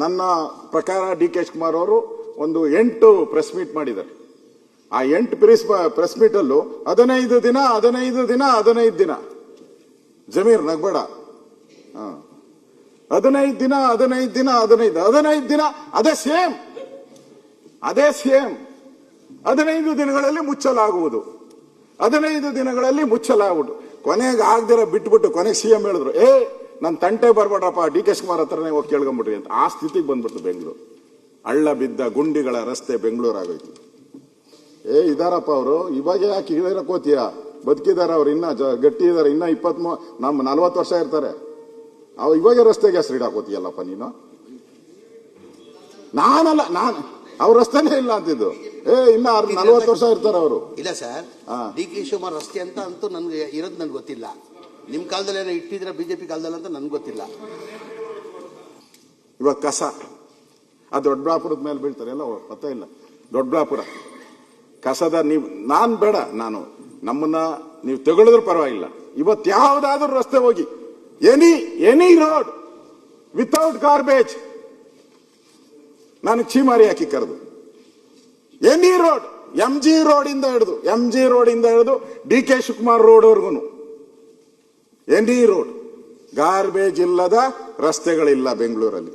ನನ್ನ ಪ್ರಕಾರ D K Shivakumar ಅವರು ಒಂದು 8 ಪ್ರೆಸ್ ಮೀಟ್ ಮಾಡಿದ್ದಾರೆ. ಆ 8 ಪ್ರೆಸ್ ಮೀಟ್ ಅಲ್ಲೂ 15 ದಿನ ಜಮೀರ್ ನಗ್ಬೇಡ, 15 ದಿನ ಅದೇ ಸೇಮ್ 15 ದಿನಗಳಲ್ಲಿ ಮುಚ್ಚಲಾಗುವುದು. 15 ದಿನಗಳಲ್ಲಿ ಮುಚ್ಚಲಾಗುವುದು. ಕೊನೆಗೆ ಆಗದಿರ ಬಿಟ್ಬಿಟ್ಟು ಕೊನೆಗೆ ಸಿಎಂ ಹೇಳಿದ್ರು, ನನ್ನ ತಂಟೆ ಬರ್ಬೇಡ್ರಪ್ಪ, ಡಿ ಕೆ ಶಿವಕುಮಾರ್ ಹತ್ರನೇ ಹೋಗಿ ಕೇಳ್ಕೊಂಬಿಡ್ರಿ ಅಂತ. ಆ ಸ್ಥಿತಿಗೆ ಬಂದ್ಬಿಡ್ತು ಬೆಂಗಳೂರು. ಹಳ್ಳ ಬಿದ್ದ ಗುಂಡಿಗಳ ರಸ್ತೆ ಬೆಂಗಳೂರು ಆಗೋಯ್ತು. ಇದಾರಪ್ಪ ಅವರು, ಇವಾಗ ಯಾಕೆ ಇರಕೋತೀಯ? ಬದುಕಿದಾರ ಅವ್ರು, ಇನ್ನ ಗಟ್ಟಿ ಇದಾರೆ, ಇನ್ನ 40 ವರ್ಷ ಇರ್ತಾರೆ. ಇವಾಗ ರಸ್ತೆಗೆ ಹೆಸರು ಇಡಾಕೋತೀಯಲ್ಲಪ್ಪ ನೀನು. ನಾನು ಅವ್ರ ರಸ್ತೆನೇ ಇಲ್ಲ ಅಂತಿದ್ದು. ಇನ್ನ 40 ವರ್ಷ ಇರ್ತಾರೆ ಅವರು. ಇಲ್ಲ ಸರ್, ಡಿ ಕೆ ಶಿವಕುಮಾರ್ ರಸ್ತೆ ಅಂತ ಅಂತೂ ನನ್ಗೆ ಇರೋದು ನನ್ಗೆ ಗೊತ್ತಿಲ್ಲ. ನಿಮ್ ಕಾಲದಲ್ಲಿ ಏನೋ ಇಟ್ಟಿದ್ರೆ ಬಿಜೆಪಿ ಕಾಲದಲ್ಲಿ ಅಂತ ನನ್ಗೆ ಗೊತ್ತಿಲ್ಲ. ಇವಾಗ ಕಸ ಆ ದೊಡ್ಡಬಳ್ಳಾಪುರದ ಮೇಲೆ ಬೀಳ್ತಾರೆ, ಎಲ್ಲ ಪತ್ತ ಇಲ್ಲ. ದೊಡ್ಡಬಳ್ಳಾಪುರ ಕಸದ ನಾನ್ ಬೇಡ, ನಮ್ಮನ್ನ ನೀವು ತಗೊಳಿದ್ರು ಪರವಾಗಿಲ್ಲ. ಇವತ್ತು ಯಾವ್ದಾದ್ರು ರಸ್ತೆ ಹೋಗಿ, ಎನಿ ರೋಡ್ ವಿತೌಟ್ ಗಾರ್ಬೇಜ್, ನಾನು ಚೀಮಾರಿ ಹಾಕಿ ಕರೆದು any road, M G road ಇಂದ ಹಿಡಿದು ಡಿ ಕೆ ಶಿವಕುಮಾರ್ ರೋಡ್ ವರ್ಗುನು ಎನಿ ರೋಡ್ ಗಾರ್ಬೇಜ್ ಇಲ್ಲದ ರಸ್ತೆಗಳಿಲ್ಲ ಬೆಂಗಳೂರಲ್ಲಿ.